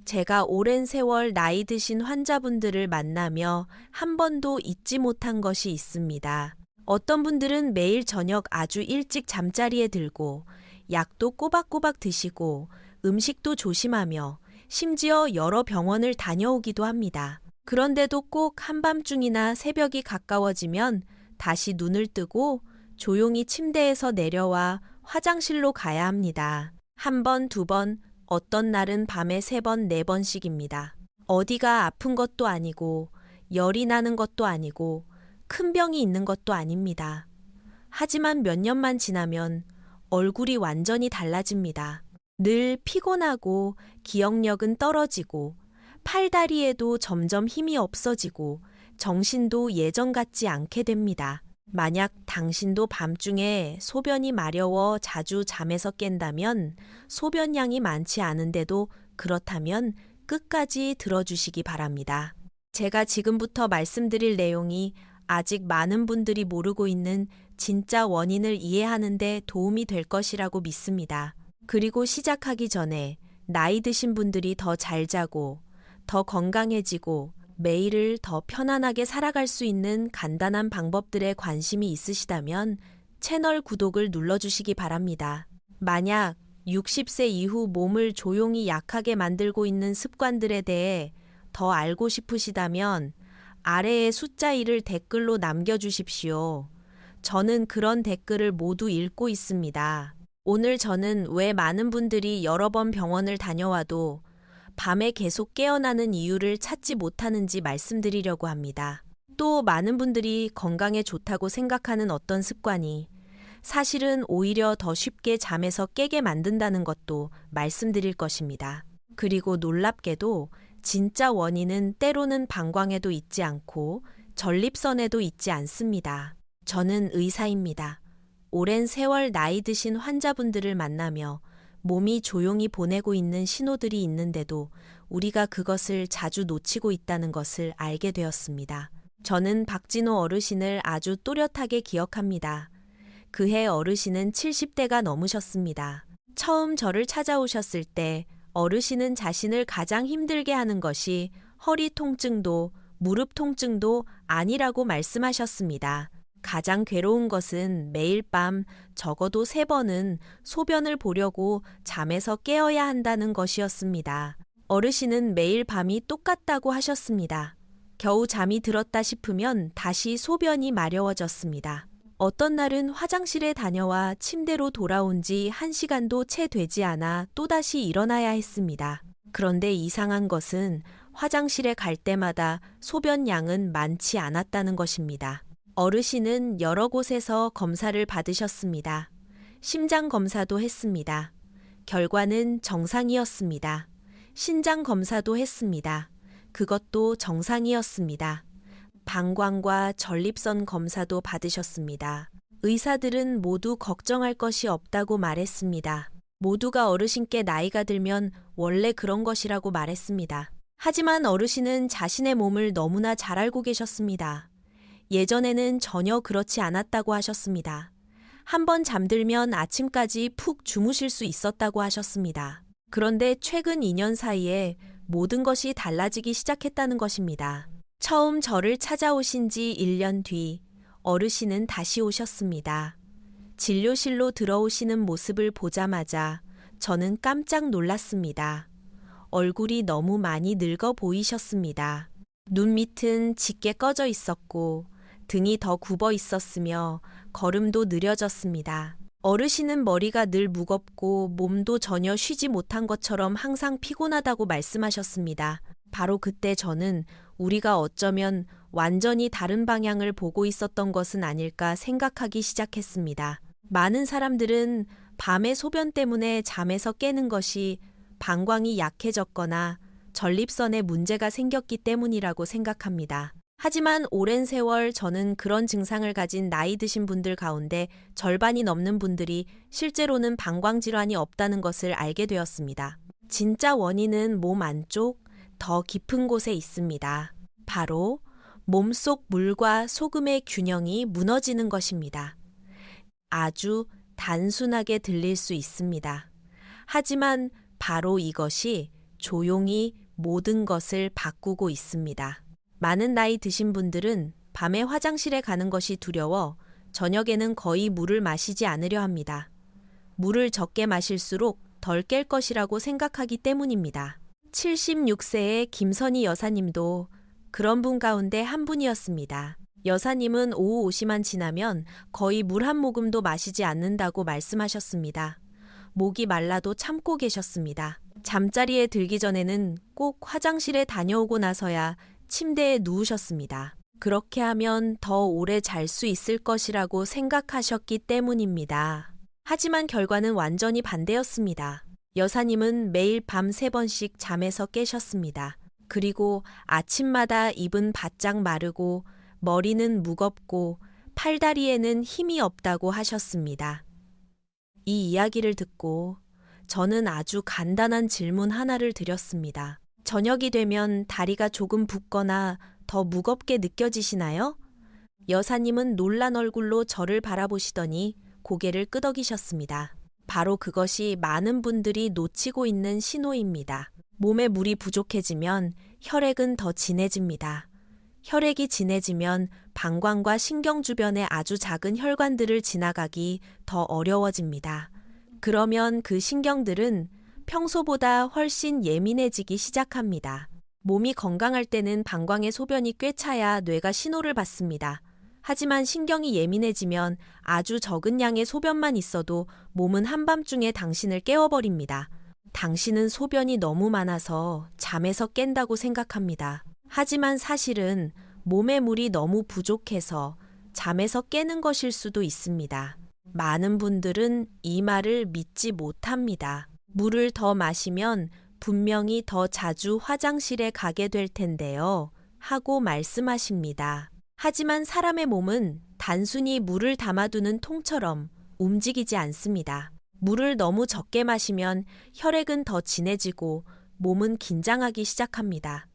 제가 오랜 세월 나이 드신 환자분들을 만나며 한 번도 잊지 못한 것이 있습니다. 어떤 분들은 매일 저녁 아주 일찍 잠자리에 들고 약도 꼬박꼬박 드시고 음식도 조심하며 심지어 여러 병원을 다녀오기도 합니다. 그런데도 꼭 한밤중이나 새벽이 가까워지면 다시 눈을 뜨고 조용히 침대에서 내려와 화장실로 가야 합니다. 한 번, 두 번, 어떤 날은 밤에 3번, 4번씩입니다. 어디가 아픈 것도 아니고 열이 나는 것도 아니고 큰 병이 있는 것도 아닙니다. 하지만 몇 년만 지나면 얼굴이 완전히 달라집니다. 늘 피곤하고 기억력은 떨어지고 팔다리에도 점점 힘이 없어지고 정신도 예전 같지 않게 됩니다. 만약 당신도 밤중에 소변이 마려워 자주 잠에서 깬다면 소변량이 많지 않은데도 그렇다면 끝까지 들어주시기 바랍니다. 제가 지금부터 말씀드릴 내용이 아직 많은 분들이 모르고 있는 진짜 원인을 이해하는 데 도움이 될 것이라고 믿습니다. 그리고 시작하기 전에 나이 드신 분들이 더 잘 자고 더 건강해지고 매일을 더 편안하게 살아갈 수 있는 간단한 방법들에 관심이 있으시다면 채널 구독을 눌러주시기 바랍니다. 만약 60세 이후 몸을 조용히 약하게 만들고 있는 습관들에 대해 더 알고 싶으시다면 아래에 숫자 1을 댓글로 남겨주십시오. 저는 그런 댓글을 모두 읽고 있습니다. 오늘 저는 왜 많은 분들이 여러 번 병원을 다녀와도 밤에 계속 깨어나는 이유를 찾지 못하는지 말씀드리려고 합니다. 또 많은 분들이 건강에 좋다고 생각하는 어떤 습관이 사실은 오히려 더 쉽게 잠에서 깨게 만든다는 것도 말씀드릴 것입니다. 그리고 놀랍게도 진짜 원인은 때로는 방광에도 있지 않고 전립선에도 있지 않습니다. 저는 의사입니다. 오랜 세월 나이 드신 환자분들을 만나며 몸이 조용히 보내고 있는 신호들이 있는데도 우리가 그것을 자주 놓치고 있다는 것을 알게 되었습니다. 저는 박진호 어르신을 아주 또렷하게 기억합니다. 그해 어르신은 70대가 넘으셨습니다. 처음 저를 찾아오셨을 때 어르신은 자신을 가장 힘들게 하는 것이 허리 통증도 무릎 통증도 아니라고 말씀하셨습니다. 가장 괴로운 것은 매일 밤 적어도 3번은 소변을 보려고 잠에서 깨어야 한다는 것이었습니다. 어르신은 매일 밤이 똑같다고 하셨습니다. 겨우 잠이 들었다 싶으면 다시 소변이 마려워졌습니다. 어떤 날은 화장실에 다녀와 침대로 돌아온 지 1시간도 채 되지 않아 또다시 일어나야 했습니다. 그런데 이상한 것은 화장실에 갈 때마다 소변량은 많지 않았다는 것입니다. 어르신은 여러 곳에서 검사를 받으셨습니다. 심장 검사도 했습니다. 결과는 정상이었습니다. 신장 검사도 했습니다. 그것도 정상이었습니다. 방광과 전립선 검사도 받으셨습니다. 의사들은 모두 걱정할 것이 없다고 말했습니다. 모두가 어르신께 나이가 들면 원래 그런 것이라고 말했습니다. 하지만 어르신은 자신의 몸을 너무나 잘 알고 계셨습니다. 예전에는 전혀 그렇지 않았다고 하셨습니다. 한번 잠들면 아침까지 푹 주무실 수 있었다고 하셨습니다. 그런데 최근 2년 사이에 모든 것이 달라지기 시작했다는 것입니다. 처음 저를 찾아오신 지 1년 뒤 어르신은 다시 오셨습니다. 진료실로 들어오시는 모습을 보자마자 저는 깜짝 놀랐습니다. 얼굴이 너무 많이 늙어 보이셨습니다. 눈 밑은 짙게 꺼져 있었고 등이 더 굽어 있었으며 걸음도 느려졌습니다. 어르신은 머리가 늘 무겁고 몸도 전혀 쉬지 못한 것처럼 항상 피곤하다고 말씀하셨습니다. 바로 그때 저는 우리가 어쩌면 완전히 다른 방향을 보고 있었던 것은 아닐까 생각하기 시작했습니다. 많은 사람들은 밤에 소변 때문에 잠에서 깨는 것이 방광이 약해졌거나 전립선에 문제가 생겼기 때문이라고 생각합니다. 하지만 오랜 세월 저는 그런 증상을 가진 나이 드신 분들 가운데 절반이 넘는 분들이 실제로는 방광질환이 없다는 것을 알게 되었습니다. 진짜 원인은 몸 안쪽 더 깊은 곳에 있습니다. 바로 몸속 물과 소금의 균형이 무너지는 것입니다. 아주 단순하게 들릴 수 있습니다. 하지만 바로 이것이 조용히 모든 것을 바꾸고 있습니다. 많은 나이 드신 분들은 밤에 화장실에 가는 것이 두려워 저녁에는 거의 물을 마시지 않으려 합니다. 물을 적게 마실수록 덜 깰 것이라고 생각하기 때문입니다. 76세의 김선희 여사님도 그런 분 가운데 한 분이었습니다. 여사님은 오후 5시만 지나면 거의 물 한 모금도 마시지 않는다고 말씀하셨습니다. 목이 말라도 참고 계셨습니다. 잠자리에 들기 전에는 꼭 화장실에 다녀오고 나서야 침대에 누우셨습니다. 그렇게 하면 더 오래 잘 수 있을 것이라고 생각하셨기 때문입니다. 하지만 결과는 완전히 반대였습니다. 여사님은 매일 밤 3번씩 잠에서 깨셨습니다. 그리고 아침마다 입은 바짝 마르고 머리는 무겁고 팔다리에는 힘이 없다고 하셨습니다. 이 이야기를 듣고 저는 아주 간단한 질문 하나를 드렸습니다. 저녁이 되면 다리가 조금 붓거나 더 무겁게 느껴지시나요? 여사님은 놀란 얼굴로 저를 바라보시더니 고개를 끄덕이셨습니다. 바로 그것이 많은 분들이 놓치고 있는 신호입니다. 몸에 물이 부족해지면 혈액은 더 진해집니다. 혈액이 진해지면 방광과 신경 주변의 아주 작은 혈관들을 지나가기 더 어려워집니다. 그러면 그 신경들은 평소보다 훨씬 예민해지기 시작합니다. 몸이 건강할 때는 방광의 소변이 꽤 차야 뇌가 신호를 받습니다. 하지만 신경이 예민해지면 아주 적은 양의 소변만 있어도 몸은 한밤중에 당신을 깨워버립니다. 당신은 소변이 너무 많아서 잠에서 깬다고 생각합니다. 하지만 사실은 몸에 물이 너무 부족해서 잠에서 깨는 것일 수도 있습니다. 많은 분들은 이 말을 믿지 못합니다. 물을 더 마시면 분명히 더 자주 화장실에 가게 될 텐데요. 하고 말씀하십니다. 하지만 사람의 몸은 단순히 물을 담아두는 통처럼 움직이지 않습니다. 물을 너무 적게 마시면 혈액은 더 진해지고 몸은 긴장하기 시작합니다.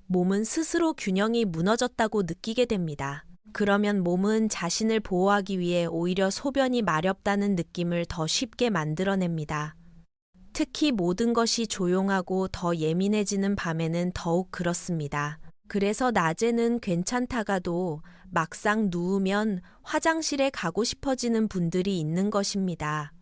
몸은 스스로 균형이 무너졌다고 느끼게 됩니다. 그러면 몸은 자신을 보호하기 위해 오히려 소변이 마렵다는 느낌을 더 쉽게 만들어냅니다. 특히 모든 것이 조용하고 더 예민해지는 밤에는 더욱 그렇습니다. 그래서 낮에는 괜찮다가도 막상 누우면 화장실에 가고 싶어지는 분들이 있는 것입니다.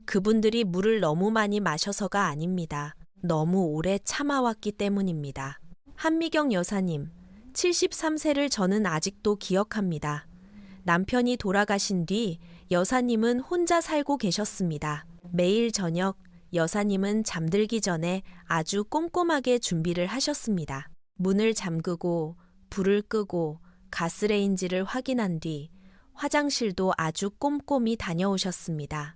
그분들이 물을 너무 많이 마셔서가 아닙니다. 너무 오래 참아왔기 때문입니다. 한미경 여사님, 73세를 저는 아직도 기억합니다. 남편이 돌아가신 뒤 여사님은 혼자 살고 계셨습니다. 매일 저녁 여사님은 잠들기 전에 아주 꼼꼼하게 준비를 하셨습니다. 문을 잠그고 불을 끄고 가스레인지를 확인한 뒤 화장실도 아주 꼼꼼히 다녀오셨습니다.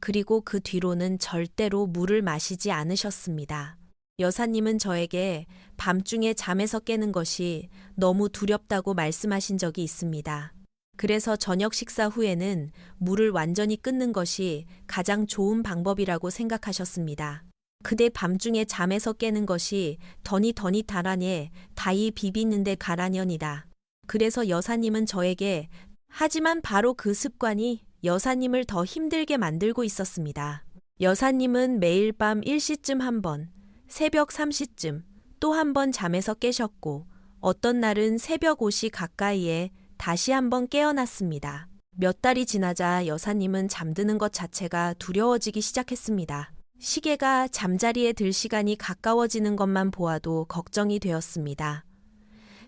그리고 그 뒤로는 절대로 물을 마시지 않으셨습니다. 여사님은 저에게 밤중에 잠에서 깨는 것이 너무 두렵다고 말씀하신 적이 있습니다. 그래서 저녁 식사 후에는 물을 완전히 끊는 것이 가장 좋은 방법이라고 생각하셨습니다. 그대 밤중에 잠에서 깨는 것이 더니 달아내 다이 비비는데 가라년이다. 그래서 여사님은 저에게 하지만 바로 그 습관이 여사님을 더 힘들게 만들고 있었습니다. 여사님은 매일 밤 1시쯤 한 번, 새벽 3시쯤 또 한 번 잠에서 깨셨고 어떤 날은 새벽 5시 가까이에 다시 한 번 깨어났습니다. 몇 달이 지나자 여사님은 잠드는 것 자체가 두려워지기 시작했습니다. 시계가 잠자리에 들 시간이 가까워지는 것만 보아도 걱정이 되었습니다.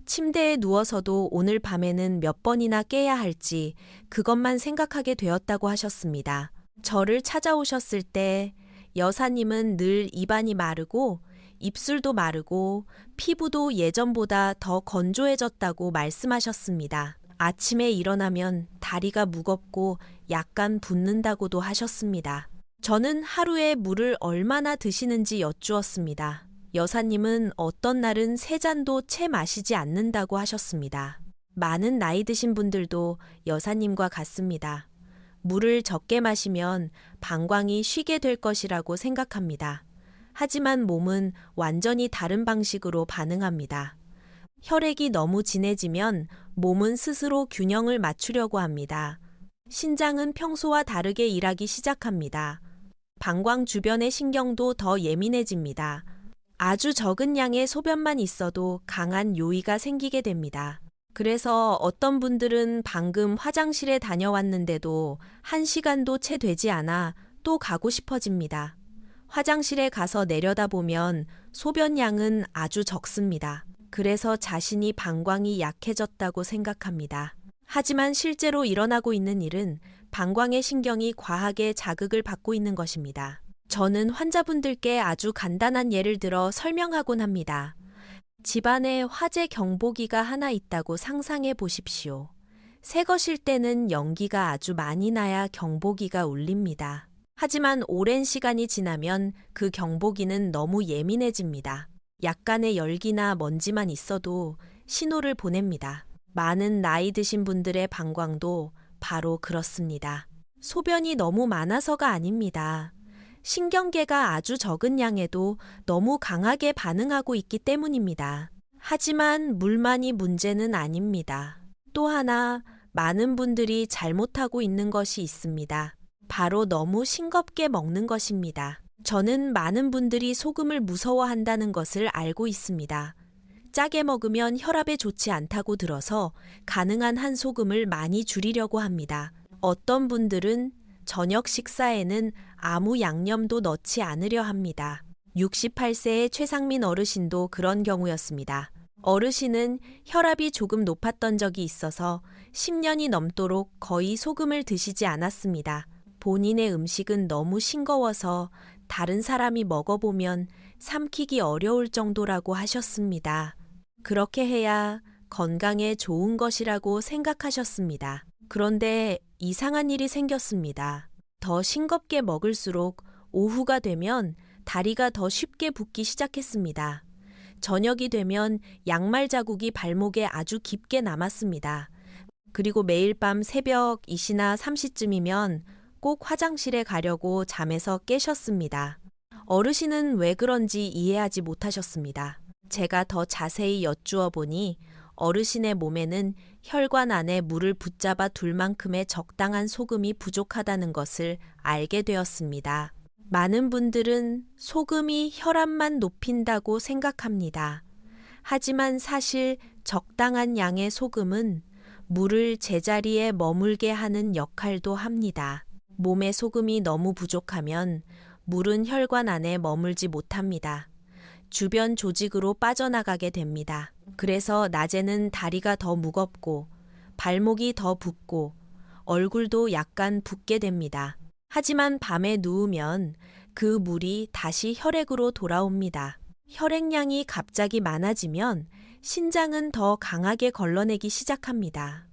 침대에 누워서도 오늘 밤에는 몇 번이나 깨야 할지 그것만 생각하게 되었다고 하셨습니다. 저를 찾아오셨을 때 여사님은 늘 입안이 마르고 입술도 마르고 피부도 예전보다 더 건조해졌다고 말씀하셨습니다. 아침에 일어나면 다리가 무겁고 약간 붓는다고도 하셨습니다. 저는 하루에 물을 얼마나 드시는지 여쭈었습니다. 여사님은 어떤 날은 3잔도 채 마시지 않는다고 하셨습니다. 많은 나이 드신 분들도 여사님과 같습니다. 물을 적게 마시면 방광이 쉬게 될 것이라고 생각합니다. 하지만 몸은 완전히 다른 방식으로 반응합니다. 혈액이 너무 진해지면 몸은 스스로 균형을 맞추려고 합니다. 신장은 평소와 다르게 일하기 시작합니다. 방광 주변의 신경도 더 예민해집니다. 아주 적은 양의 소변만 있어도 강한 요의가 생기게 됩니다. 그래서 어떤 분들은 방금 화장실에 다녀왔는데도 1시간도 채 되지 않아 또 가고 싶어집니다. 화장실에 가서 내려다보면 소변량은 아주 적습니다. 그래서 자신이 방광이 약해졌다고 생각합니다. 하지만 실제로 일어나고 있는 일은 방광의 신경이 과하게 자극을 받고 있는 것입니다. 저는 환자분들께 아주 간단한 예를 들어 설명하곤 합니다. 집안에 화재 경보기가 하나 있다고 상상해 보십시오. 새 것일 때는 연기가 아주 많이 나야 경보기가 울립니다. 하지만 오랜 시간이 지나면 그 경보기는 너무 예민해집니다. 약간의 열기나 먼지만 있어도 신호를 보냅니다. 많은 나이 드신 분들의 방광도 바로 그렇습니다. 소변이 너무 많아서가 아닙니다. 신경계가 아주 적은 양에도 너무 강하게 반응하고 있기 때문입니다. 하지만 물만이 문제는 아닙니다. 또 하나 많은 분들이 잘못하고 있는 것이 있습니다. 바로 너무 싱겁게 먹는 것입니다. 저는 많은 분들이 소금을 무서워한다는 것을 알고 있습니다. 짜게 먹으면 혈압에 좋지 않다고 들어서 가능한 한 소금을 많이 줄이려고 합니다. 어떤 분들은 저녁 식사에는 아무 양념도 넣지 않으려 합니다. 68세의 최상민 어르신도 그런 경우였습니다. 어르신은 혈압이 조금 높았던 적이 있어서 10년이 넘도록 거의 소금을 드시지 않았습니다. 본인의 음식은 너무 싱거워서 다른 사람이 먹어보면 삼키기 어려울 정도라고 하셨습니다. 그렇게 해야 건강에 좋은 것이라고 생각하셨습니다. 그런데 이상한 일이 생겼습니다. 더 싱겁게 먹을수록 오후가 되면 다리가 더 쉽게 붓기 시작했습니다. 저녁이 되면 양말 자국이 발목에 아주 깊게 남았습니다. 그리고 매일 밤 새벽 2시나 3시쯤이면 꼭 화장실에 가려고 잠에서 깨셨습니다. 어르신은 왜 그런지 이해하지 못하셨습니다. 제가 더 자세히 여쭈어 보니 어르신의 몸에는 혈관 안에 물을 붙잡아 둘 만큼의 적당한 소금이 부족하다는 것을 알게 되었습니다. 많은 분들은 소금이 혈압만 높인다고 생각합니다. 하지만 사실 적당한 양의 소금은 물을 제자리에 머물게 하는 역할도 합니다. 몸에 소금이 너무 부족하면 물은 혈관 안에 머물지 못합니다. 주변 조직으로 빠져나가게 됩니다. 그래서 낮에는 다리가 더 무겁고 발목이 더 붓고 얼굴도 약간 붓게 됩니다. 하지만 밤에 누우면 그 물이 다시 혈액으로 돌아옵니다. 혈액량이 갑자기 많아지면 신장은 더 강하게 걸러내기 시작합니다.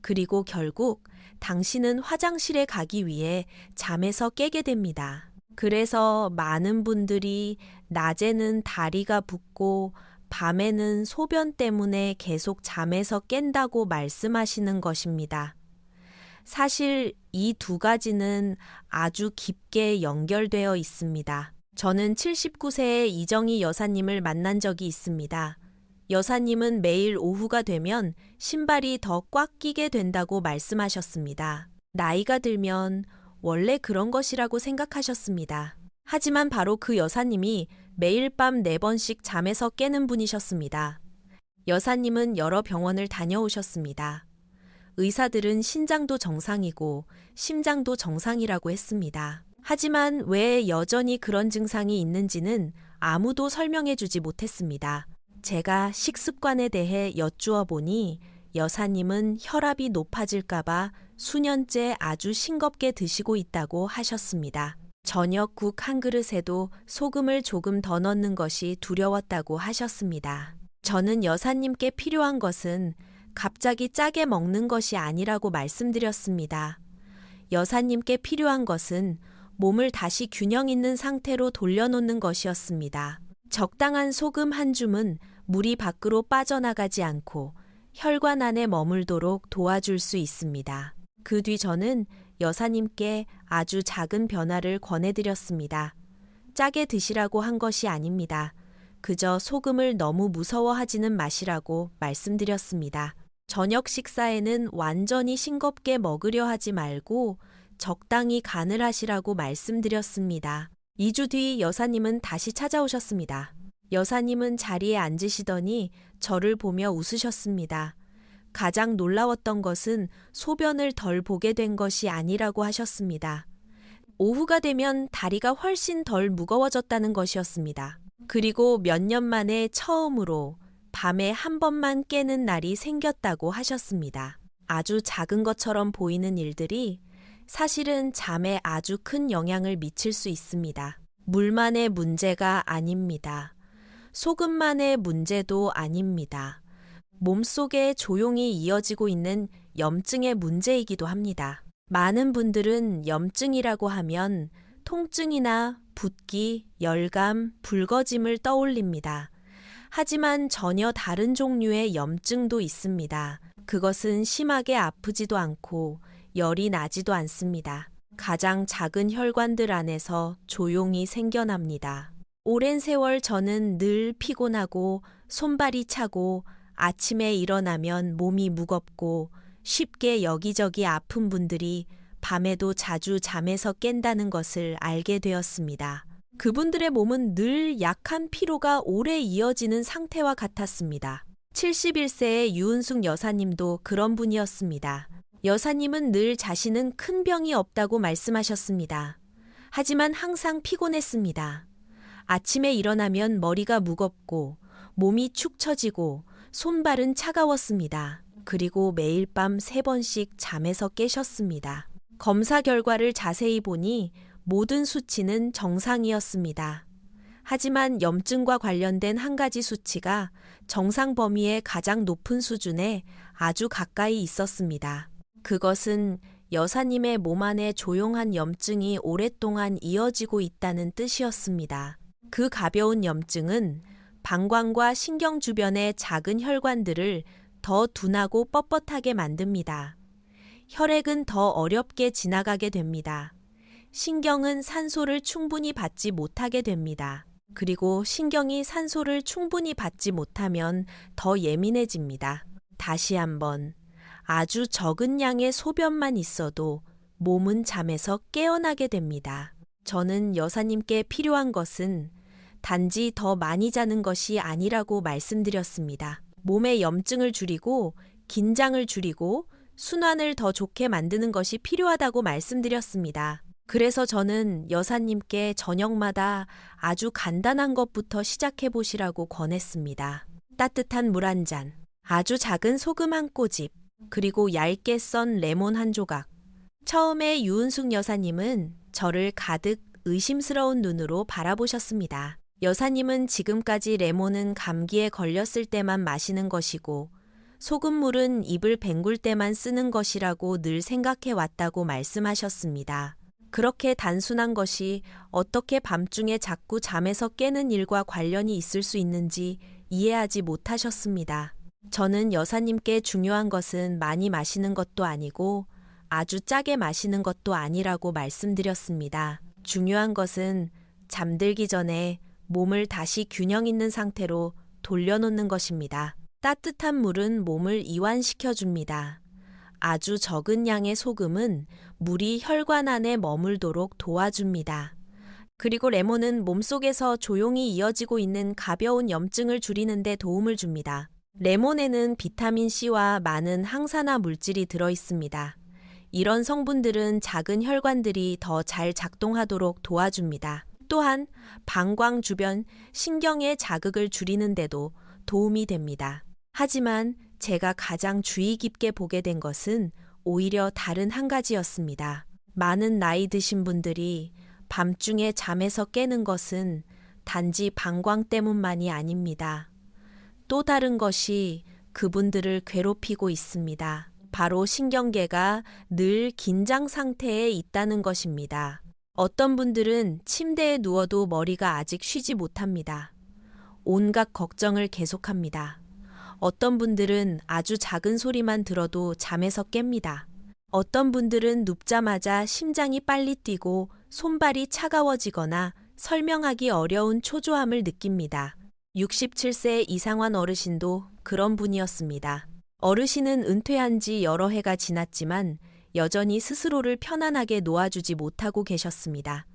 그리고 결국 당신은 화장실에 가기 위해 잠에서 깨게 됩니다. 그래서 많은 분들이 낮에는 다리가 붓고 밤에는 소변 때문에 계속 잠에서 깬다고 말씀하시는 것입니다. 사실 이 두 가지는 아주 깊게 연결되어 있습니다. 저는 79세의 이정희 여사님을 만난 적이 있습니다. 여사님은 매일 오후가 되면 신발이 더 꽉 끼게 된다고 말씀하셨습니다. 나이가 들면 원래 그런 것이라고 생각하셨습니다. 하지만 바로 그 여사님이 매일 밤 4번씩 잠에서 깨는 분이셨습니다. 여사님은 여러 병원을 다녀오셨습니다. 의사들은 신장도 정상이고 심장도 정상이라고 했습니다. 하지만 왜 여전히 그런 증상이 있는지는 아무도 설명해 주지 못했습니다. 제가 식습관에 대해 여쭈어 보니 여사님은 혈압이 높아질까봐 수년째 아주 싱겁게 드시고 있다고 하셨습니다. 저녁국 한 그릇에도 소금을 조금 더 넣는 것이 두려웠다고 하셨습니다. 저는 여사님께 필요한 것은 갑자기 짜게 먹는 것이 아니라고 말씀드렸습니다. 여사님께 필요한 것은 몸을 다시 균형 있는 상태로 돌려놓는 것이었습니다. 적당한 소금 한 줌은 물이 밖으로 빠져나가지 않고 혈관 안에 머물도록 도와줄 수 있습니다. 그 뒤 저는 여사님께 아주 작은 변화를 권해드렸습니다. 짜게 드시라고 한 것이 아닙니다. 그저 소금을 너무 무서워하지는 마시라고 말씀드렸습니다. 저녁 식사에는 완전히 싱겁게 먹으려 하지 말고 적당히 간을 하시라고 말씀드렸습니다. 2주 뒤 여사님은 다시 찾아오셨습니다. 여사님은 자리에 앉으시더니 저를 보며 웃으셨습니다. 가장 놀라웠던 것은 소변을 덜 보게 된 것이 아니라고 하셨습니다. 오후가 되면 다리가 훨씬 덜 무거워졌다는 것이었습니다. 그리고 몇 년 만에 처음으로 밤에 한 번만 깨는 날이 생겼다고 하셨습니다. 아주 작은 것처럼 보이는 일들이 사실은 잠에 아주 큰 영향을 미칠 수 있습니다. 물만의 문제가 아닙니다. 소금만의 문제도 아닙니다. 몸속에 조용히 이어지고 있는 염증의 문제이기도 합니다. 많은 분들은 염증이라고 하면 통증이나 붓기, 열감, 붉어짐을 떠올립니다. 하지만 전혀 다른 종류의 염증도 있습니다. 그것은 심하게 아프지도 않고 열이 나지도 않습니다. 가장 작은 혈관들 안에서 조용히 생겨납니다. 오랜 세월 저는 늘 피곤하고 손발이 차고 아침에 일어나면 몸이 무겁고 쉽게 여기저기 아픈 분들이 밤에도 자주 잠에서 깬다는 것을 알게 되었습니다. 그분들의 몸은 늘 약한 피로가 오래 이어지는 상태와 같았습니다. 71세의 유은숙 여사님도 그런 분이었습니다. 여사님은 늘 자신은 큰 병이 없다고 말씀하셨습니다. 하지만 항상 피곤했습니다. 아침에 일어나면 머리가 무겁고 몸이 축 처지고 손발은 차가웠습니다. 그리고 매일 밤 3번씩 잠에서 깨셨습니다. 검사 결과를 자세히 보니 모든 수치는 정상이었습니다. 하지만 염증과 관련된 한 가지 수치가 정상 범위의 가장 높은 수준에 아주 가까이 있었습니다. 그것은 여사님의 몸 안에 조용한 염증이 오랫동안 이어지고 있다는 뜻이었습니다. 그 가벼운 염증은 방광과 신경 주변의 작은 혈관들을 더 둔하고 뻣뻣하게 만듭니다. 혈액은 더 어렵게 지나가게 됩니다. 신경은 산소를 충분히 받지 못하게 됩니다. 그리고 신경이 산소를 충분히 받지 못하면 더 예민해집니다. 다시 한번, 아주 적은 양의 소변만 있어도 몸은 잠에서 깨어나게 됩니다. 저는 여사님께 필요한 것은 단지 더 많이 자는 것이 아니라고 말씀드렸습니다. 몸의 염증을 줄이고 긴장을 줄이고 순환을 더 좋게 만드는 것이 필요하다고 말씀드렸습니다. 그래서 저는 여사님께 저녁마다 아주 간단한 것부터 시작해 보시라고 권했습니다. 따뜻한 물 한 잔, 아주 작은 소금 한 꼬집, 그리고 얇게 썬 레몬 한 조각. 처음에 유은숙 여사님은 저를 가득 의심스러운 눈으로 바라보셨습니다. 여사님은 지금까지 레몬은 감기에 걸렸을 때만 마시는 것이고 소금물은 입을 헹굴 때만 쓰는 것이라고 늘 생각해 왔다고 말씀하셨습니다. 그렇게 단순한 것이 어떻게 밤중에 자꾸 잠에서 깨는 일과 관련이 있을 수 있는지 이해하지 못하셨습니다. 저는 여사님께 중요한 것은 많이 마시는 것도 아니고 아주 짜게 마시는 것도 아니라고 말씀드렸습니다. 중요한 것은 잠들기 전에 몸을 다시 균형 있는 상태로 돌려놓는 것입니다. 따뜻한 물은 몸을 이완시켜 줍니다. 아주 적은 양의 소금은 물이 혈관 안에 머물도록 도와줍니다. 그리고 레몬은 몸속에서 조용히 이어지고 있는 가벼운 염증을 줄이는 데 도움을 줍니다. 레몬에는 비타민 C와 많은 항산화 물질이 들어 있습니다. 이런 성분들은 작은 혈관들이 더 잘 작동하도록 도와줍니다. 또한 방광 주변 신경의 자극을 줄이는 데도 도움이 됩니다. 하지만 제가 가장 주의 깊게 보게 된 것은 오히려 다른 한 가지였습니다. 많은 나이 드신 분들이 밤중에 잠에서 깨는 것은 단지 방광 때문만이 아닙니다. 또 다른 것이 그분들을 괴롭히고 있습니다. 바로 신경계가 늘 긴장 상태에 있다는 것입니다. 어떤 분들은 침대에 누워도 머리가 아직 쉬지 못합니다. 온갖 걱정을 계속합니다. 어떤 분들은 아주 작은 소리만 들어도 잠에서 깹니다. 어떤 분들은 눕자마자 심장이 빨리 뛰고 손발이 차가워지거나 설명하기 어려운 초조함을 느낍니다. 67세 이상환 어르신도 그런 분이었습니다. 어르신은 은퇴한 지 여러 해가 지났지만 여전히 스스로를 편안하게 놓아주지 못하고 계셨습니다.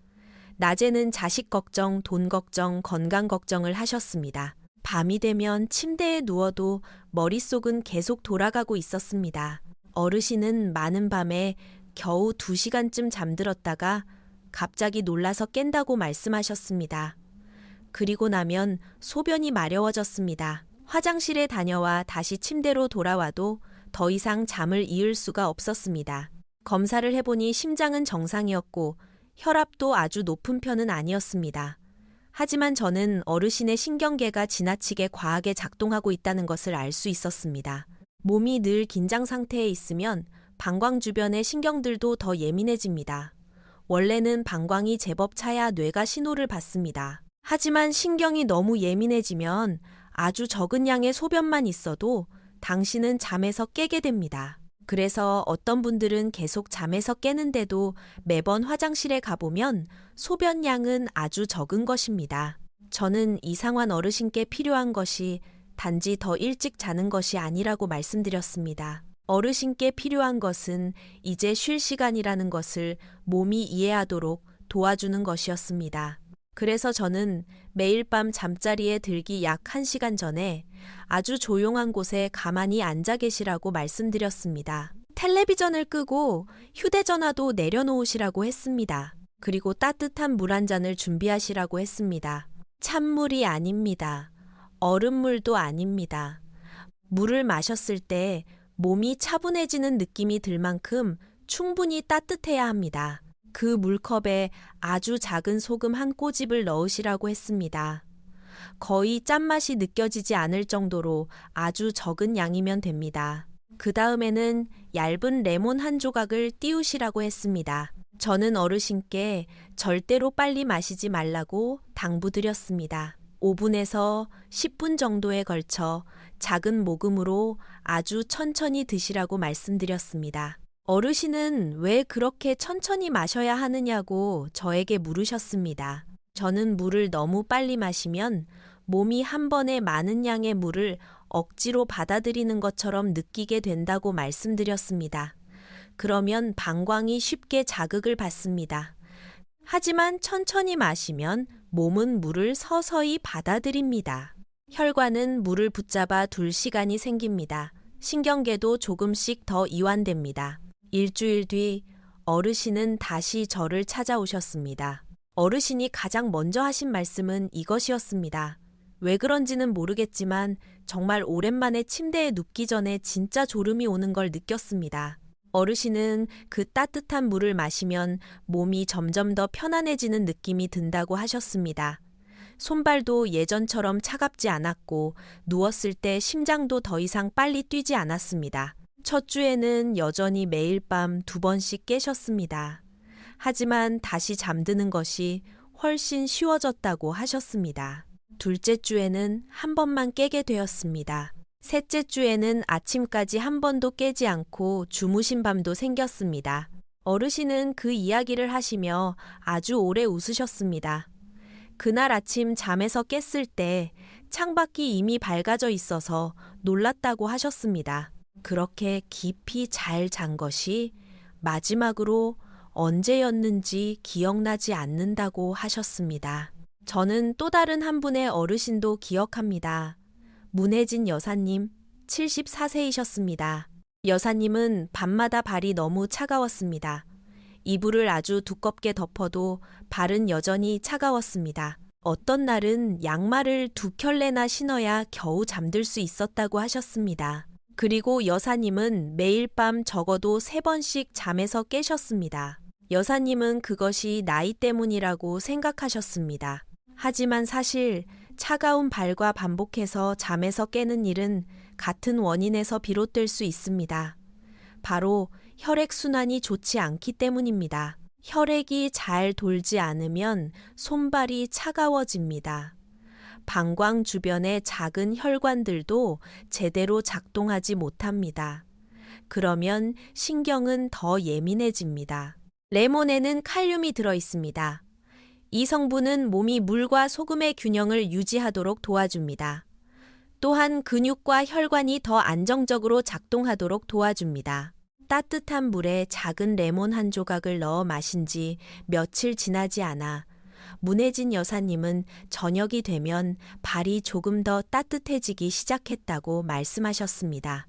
낮에는 자식 걱정, 돈 걱정, 건강 걱정을 하셨습니다. 밤이 되면 침대에 누워도 머릿속은 계속 돌아가고 있었습니다. 어르신은 많은 밤에 겨우 2시간쯤 잠들었다가 갑자기 놀라서 깬다고 말씀하셨습니다. 그리고 나면 소변이 마려워졌습니다. 화장실에 다녀와 다시 침대로 돌아와도 더 이상 잠을 이을 수가 없었습니다. 검사를 해보니 심장은 정상이었고 혈압도 아주 높은 편은 아니었습니다. 하지만 저는 어르신의 신경계가 지나치게 과하게 작동하고 있다는 것을 알 수 있었습니다. 몸이 늘 긴장 상태에 있으면 방광 주변의 신경들도 더 예민해집니다. 원래는 방광이 제법 차야 뇌가 신호를 받습니다. 하지만 신경이 너무 예민해지면 아주 적은 양의 소변만 있어도 당신은 잠에서 깨게 됩니다. 그래서 어떤 분들은 계속 잠에서 깨는데도 매번 화장실에 가보면 소변량은 아주 적은 것입니다. 저는 이상한 어르신께 필요한 것이 단지 더 일찍 자는 것이 아니라고 말씀드렸습니다. 어르신께 필요한 것은 이제 쉴 시간이라는 것을 몸이 이해하도록 도와주는 것이었습니다. 그래서 저는 매일 밤 잠자리에 들기 약 1시간 전에 아주 조용한 곳에 가만히 앉아 계시라고 말씀드렸습니다. 텔레비전을 끄고 휴대전화도 내려놓으시라고 했습니다. 그리고 따뜻한 물 한 잔을 준비하시라고 했습니다. 찬물이 아닙니다. 얼음물도 아닙니다. 물을 마셨을 때 몸이 차분해지는 느낌이 들 만큼 충분히 따뜻해야 합니다. 그 물컵에 아주 작은 소금 한 꼬집을 넣으시라고 했습니다. 거의 짠맛이 느껴지지 않을 정도로 아주 적은 양이면 됩니다. 그 다음에는 얇은 레몬 한 조각을 띄우시라고 했습니다. 저는 어르신께 절대로 빨리 마시지 말라고 당부드렸습니다. 5분에서 10분 정도에 걸쳐 작은 모금으로 아주 천천히 드시라고 말씀드렸습니다. 어르신은 왜 그렇게 천천히 마셔야 하느냐고 저에게 물으셨습니다. 저는 물을 너무 빨리 마시면 몸이 한 번에 많은 양의 물을 억지로 받아들이는 것처럼 느끼게 된다고 말씀드렸습니다. 그러면 방광이 쉽게 자극을 받습니다. 하지만 천천히 마시면 몸은 물을 서서히 받아들입니다. 혈관은 물을 붙잡아 둘 시간이 생깁니다. 신경계도 조금씩 더 이완됩니다. 일주일 뒤 어르신은 다시 저를 찾아오셨습니다. 어르신이 가장 먼저 하신 말씀은 이것이었습니다. 왜 그런지는 모르겠지만 정말 오랜만에 침대에 눕기 전에 진짜 졸음이 오는 걸 느꼈습니다. 어르신은 그 따뜻한 물을 마시면 몸이 점점 더 편안해지는 느낌이 든다고 하셨습니다. 손발도 예전처럼 차갑지 않았고 누웠을 때 심장도 더 이상 빨리 뛰지 않았습니다. 첫 주에는 여전히 매일 밤 2번씩 깨셨습니다. 하지만 다시 잠드는 것이 훨씬 쉬워졌다고 하셨습니다. 둘째 주에는 한 번만 깨게 되었습니다. 셋째 주에는 아침까지 한 번도 깨지 않고 주무신 밤도 생겼습니다. 어르신은 그 이야기를 하시며 아주 오래 웃으셨습니다. 그날 아침 잠에서 깼을 때 창밖이 이미 밝아져 있어서 놀랐다고 하셨습니다. 그렇게 깊이 잘 잔 것이 마지막으로 언제였는지 기억나지 않는다고 하셨습니다. 저는 또 다른 한 분의 어르신도 기억합니다. 문혜진 여사님, 74세이셨습니다. 여사님은 밤마다 발이 너무 차가웠습니다. 이불을 아주 두껍게 덮어도 발은 여전히 차가웠습니다. 어떤 날은 양말을 2켤레나 신어야 겨우 잠들 수 있었다고 하셨습니다. 그리고 여사님은 매일 밤 적어도 3번씩 잠에서 깨셨습니다. 여사님은 그것이 나이 때문이라고 생각하셨습니다. 하지만 사실 차가운 발과 반복해서 잠에서 깨는 일은 같은 원인에서 비롯될 수 있습니다. 바로 혈액순환이 좋지 않기 때문입니다. 혈액이 잘 돌지 않으면 손발이 차가워집니다. 방광 주변의 작은 혈관들도 제대로 작동하지 못합니다. 그러면 신경은 더 예민해집니다. 레몬에는 칼륨이 들어 있습니다. 이 성분은 몸이 물과 소금의 균형을 유지하도록 도와줍니다. 또한 근육과 혈관이 더 안정적으로 작동하도록 도와줍니다. 따뜻한 물에 작은 레몬 한 조각을 넣어 마신 지 며칠 지나지 않아 문혜진 여사님은 저녁이 되면 발이 조금 더 따뜻해지기 시작했다고 말씀하셨습니다.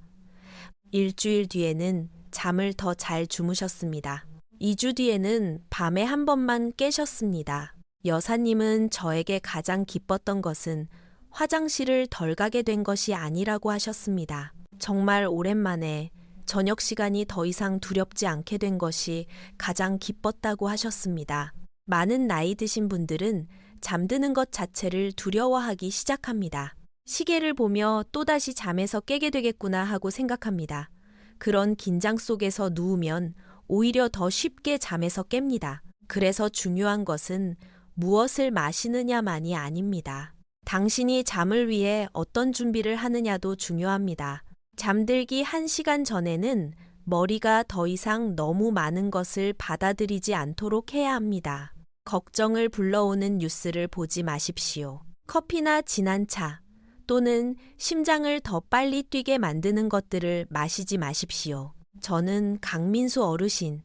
일주일 뒤에는 잠을 더 잘 주무셨습니다. 2주 뒤에는 밤에 한 번만 깨셨습니다. 여사님은 저에게 가장 기뻤던 것은 화장실을 덜 가게 된 것이 아니라고 하셨습니다. 정말 오랜만에 저녁 시간이 더 이상 두렵지 않게 된 것이 가장 기뻤다고 하셨습니다. 많은 나이 드신 분들은 잠드는 것 자체를 두려워하기 시작합니다. 시계를 보며 또다시 잠에서 깨게 되겠구나 하고 생각합니다. 그런 긴장 속에서 누우면 오히려 더 쉽게 잠에서 깹니다. 그래서 중요한 것은 무엇을 마시느냐만이 아닙니다. 당신이 잠을 위해 어떤 준비를 하느냐도 중요합니다. 잠들기 1시간 전에는 머리가 더 이상 너무 많은 것을 받아들이지 않도록 해야 합니다. 걱정을 불러오는 뉴스를 보지 마십시오. 커피나 진한 차 또는 심장을 더 빨리 뛰게 만드는 것들을 마시지 마십시오. 저는 강민수 어르신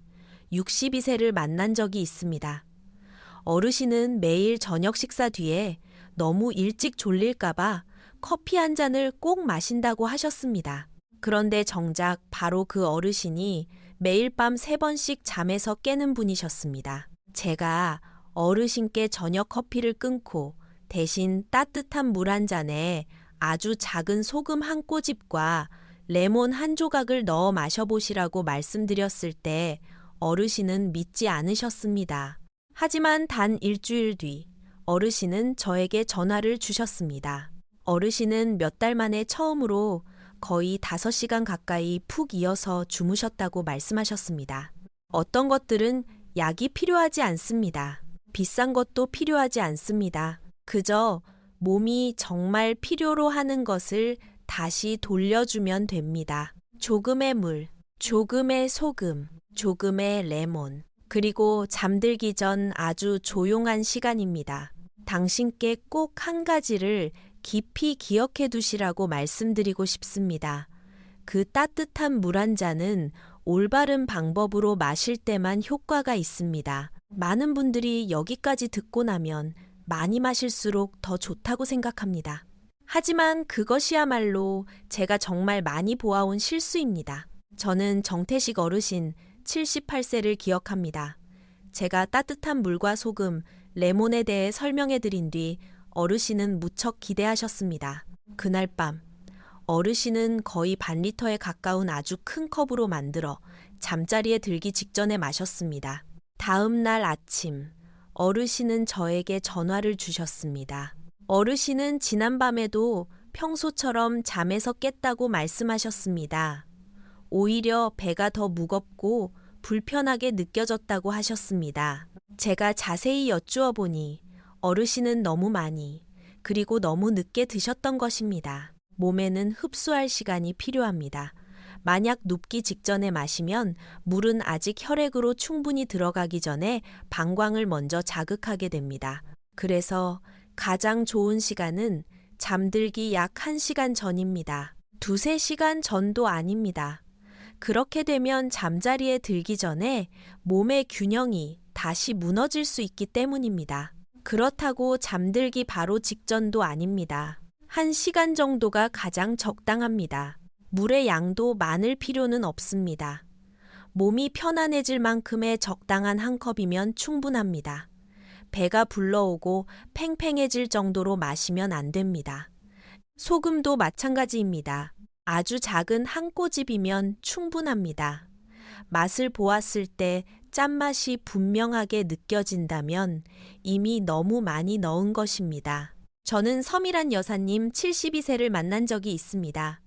62세를 만난 적이 있습니다. 어르신은 매일 저녁 식사 뒤에 너무 일찍 졸릴까봐 커피 한 잔을 꼭 마신다고 하셨습니다. 그런데 정작 바로 그 어르신이 매일 밤 3번씩 잠에서 깨는 분이셨습니다. 제가 어르신께 저녁 커피를 끊고 대신 따뜻한 물 한 잔에 아주 작은 소금 한 꼬집과 레몬 한 조각을 넣어 마셔보시라고 말씀드렸을 때 어르신은 믿지 않으셨습니다. 하지만 단 일주일 뒤 어르신은 저에게 전화를 주셨습니다. 어르신은 몇 달 만에 처음으로 거의 5시간 가까이 푹 이어서 주무셨다고 말씀하셨습니다. 어떤 것들은 약이 필요하지 않습니다. 비싼 것도 필요하지 않습니다. 그저 몸이 정말 필요로 하는 것을 다시 돌려주면 됩니다. 조금의 물, 조금의 소금, 조금의 레몬, 그리고 잠들기 전 아주 조용한 시간입니다. 당신께 꼭 한 가지를 깊이 기억해 두시라고 말씀드리고 싶습니다. 그 따뜻한 물 한 잔은 올바른 방법으로 마실 때만 효과가 있습니다. 많은 분들이 여기까지 듣고 나면 많이 마실수록 더 좋다고 생각합니다. 하지만 그것이야말로 제가 정말 많이 보아온 실수입니다. 저는 정태식 어르신 78세를 기억합니다. 제가 따뜻한 물과 소금, 레몬에 대해 설명해 드린 뒤 어르신은 무척 기대하셨습니다. 그날 밤 어르신은 거의 반 리터에 가까운 아주 큰 컵으로 만들어 잠자리에 들기 직전에 마셨습니다. 다음 날 아침 어르신은 저에게 전화를 주셨습니다. 어르신은 지난밤에도 평소처럼 잠에서 깼다고 말씀하셨습니다. 오히려 배가 더 무겁고 불편하게 느껴졌다고 하셨습니다. 제가 자세히 여쭈어 보니 어르신은 너무 많이 그리고 너무 늦게 드셨던 것입니다. 몸에는 흡수할 시간이 필요합니다. 만약 눕기 직전에 마시면 물은 아직 혈액으로 충분히 들어가기 전에 방광을 먼저 자극하게 됩니다. 그래서 가장 좋은 시간은 잠들기 약 1시간 전입니다. 2~3시간 전도 아닙니다. 그렇게 되면 잠자리에 들기 전에 몸의 균형이 다시 무너질 수 있기 때문입니다. 그렇다고 잠들기 바로 직전도 아닙니다. 1시간 정도가 가장 적당합니다. 물의 양도 많을 필요는 없습니다. 몸이 편안해질 만큼의 적당한 한 컵이면 충분합니다. 배가 불러오고 팽팽해질 정도로 마시면 안 됩니다. 소금도 마찬가지입니다. 아주 작은 한 꼬집이면 충분합니다. 맛을 보았을 때 짠맛이 분명하게 느껴진다면 이미 너무 많이 넣은 것입니다. 저는 서미란 여사님 72세를 만난 적이 있습니다.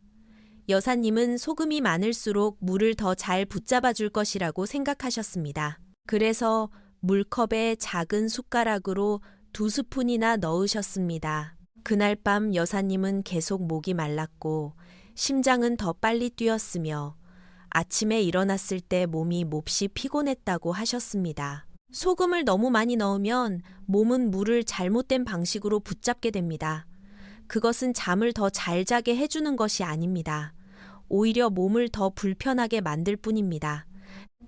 여사님은 소금이 많을수록 물을 더 잘 붙잡아 줄 것이라고 생각하셨습니다. 그래서 물컵에 작은 숟가락으로 2스푼이나 넣으셨습니다. 그날 밤 여사님은 계속 목이 말랐고 심장은 더 빨리 뛰었으며 아침에 일어났을 때 몸이 몹시 피곤했다고 하셨습니다. 소금을 너무 많이 넣으면 몸은 물을 잘못된 방식으로 붙잡게 됩니다. 그것은 잠을 더 잘 자게 해주는 것이 아닙니다. 오히려 몸을 더 불편하게 만들 뿐입니다.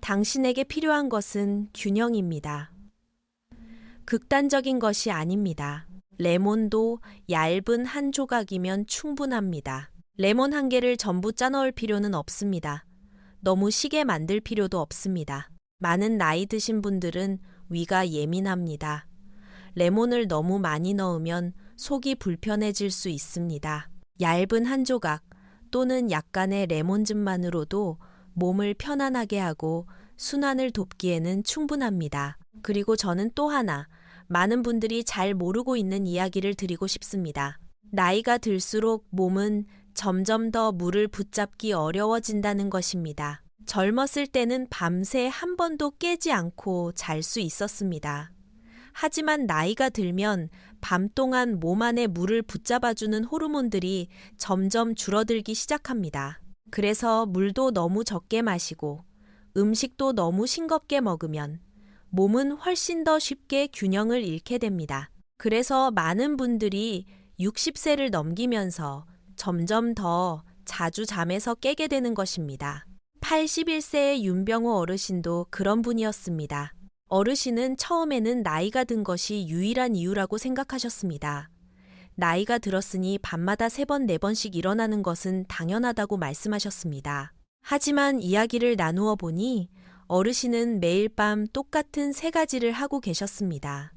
당신에게 필요한 것은 균형입니다. 극단적인 것이 아닙니다. 레몬도 얇은 한 조각이면 충분합니다. 레몬 한 개를 전부 짜넣을 필요는 없습니다. 너무 시게 만들 필요도 없습니다. 많은 나이 드신 분들은 위가 예민합니다. 레몬을 너무 많이 넣으면 속이 불편해질 수 있습니다. 얇은 한 조각 또는 약간의 레몬즙만으로도 몸을 편안하게 하고 순환을 돕기에는 충분합니다. 그리고 저는 또 하나, 많은 분들이 잘 모르고 있는 이야기를 드리고 싶습니다. 나이가 들수록 몸은 점점 더 물을 붙잡기 어려워진다는 것입니다. 젊었을 때는 밤새 한 번도 깨지 않고 잘 수 있었습니다. 하지만 나이가 들면 밤 동안 몸 안에 물을 붙잡아주는 호르몬들이 점점 줄어들기 시작합니다. 그래서 물도 너무 적게 마시고 음식도 너무 싱겁게 먹으면 몸은 훨씬 더 쉽게 균형을 잃게 됩니다. 그래서 많은 분들이 60세를 넘기면서 점점 더 자주 잠에서 깨게 되는 것입니다. 81세의 윤병호 어르신도 그런 분이었습니다. 어르신은 처음에는 나이가 든 것이 유일한 이유라고 생각하셨습니다. 나이가 들었으니 밤마다 3번, 4번씩 일어나는 것은 당연하다고 말씀하셨습니다. 하지만 이야기를 나누어 보니 어르신은 매일 밤 똑같은 3가지를 하고 계셨습니다.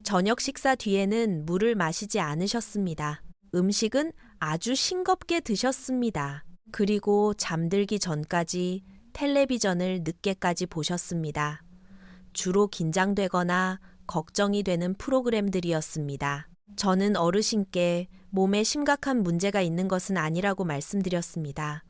저녁 식사 뒤에는 물을 마시지 않으셨습니다. 음식은 아주 싱겁게 드셨습니다. 그리고 잠들기 전까지 텔레비전을 늦게까지 보셨습니다. 주로 긴장되거나 걱정이 되는 프로그램들이었습니다. 저는 어르신께 몸에 심각한 문제가 있는 것은 아니라고 말씀드렸습니다.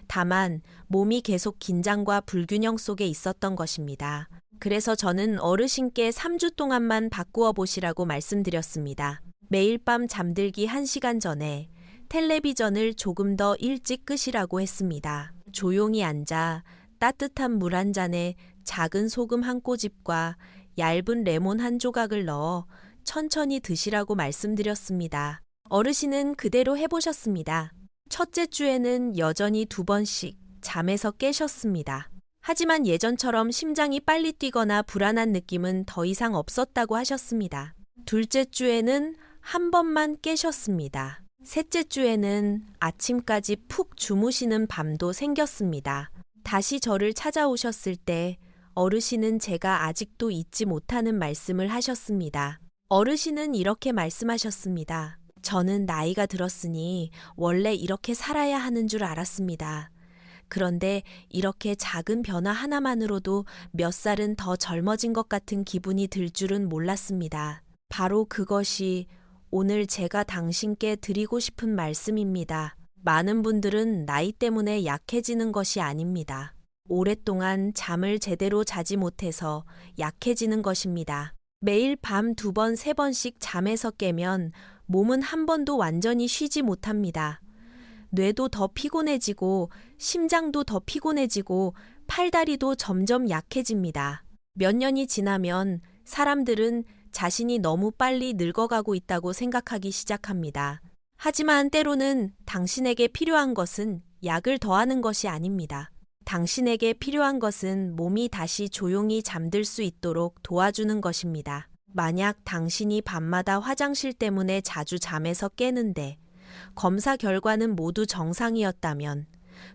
다만 몸이 계속 긴장과 불균형 속에 있었던 것입니다. 그래서 저는 어르신께 3주 동안만 바꾸어 보시라고 말씀드렸습니다. 매일 밤 잠들기 1시간 전에 텔레비전을 조금 더 일찍 끄시라고 했습니다. 조용히 앉아 따뜻한 물 한 잔에 작은 소금 한 꼬집과 얇은 레몬 한 조각을 넣어 천천히 드시라고 말씀드렸습니다. 어르신은 그대로 해보셨습니다. 첫째 주에는 여전히 2번씩 잠에서 깨셨습니다. 하지만 예전처럼 심장이 빨리 뛰거나 불안한 느낌은 더 이상 없었다고 하셨습니다. 둘째 주에는 1번만 깨셨습니다. 셋째 주에는 아침까지 푹 주무시는 밤도 생겼습니다. 다시 저를 찾아오셨을 때 어르신은 제가 아직도 잊지 못하는 말씀을 하셨습니다. 어르신은 이렇게 말씀하셨습니다. 저는 나이가 들었으니 원래 이렇게 살아야 하는 줄 알았습니다. 그런데 이렇게 작은 변화 하나만으로도 몇 살은 더 젊어진 것 같은 기분이 들 줄은 몰랐습니다. 바로 그것이 오늘 제가 당신께 드리고 싶은 말씀입니다. 많은 분들은 나이 때문에 약해지는 것이 아닙니다. 오랫동안 잠을 제대로 자지 못해서 약해지는 것입니다. 매일 밤 2번, 3번씩 잠에서 깨면 몸은 한 번도 완전히 쉬지 못합니다. 뇌도 더 피곤해지고 심장도 더 피곤해지고 팔다리도 점점 약해집니다. 몇 년이 지나면 사람들은 자신이 너무 빨리 늙어가고 있다고 생각하기 시작합니다. 하지만 때로는 당신에게 필요한 것은 약을 더하는 것이 아닙니다. 당신에게 필요한 것은 몸이 다시 조용히 잠들 수 있도록 도와주는 것입니다. 만약 당신이 밤마다 화장실 때문에 자주 잠에서 깨는데 검사 결과는 모두 정상이었다면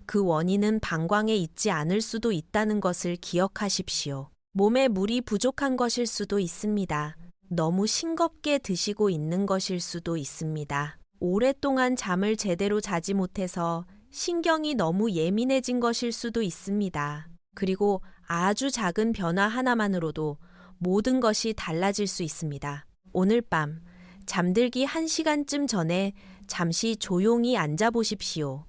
그 원인은 방광에 있지 않을 수도 있다는 것을 기억하십시오. 몸에 물이 부족한 것일 수도 있습니다. 너무 싱겁게 드시고 있는 것일 수도 있습니다. 오랫동안 잠을 제대로 자지 못해서 신경이 너무 예민해진 것일 수도 있습니다. 그리고 아주 작은 변화 하나만으로도 모든 것이 달라질 수 있습니다. 오늘 밤 잠들기 1시간쯤 전에 잠시 조용히 앉아 보십시오.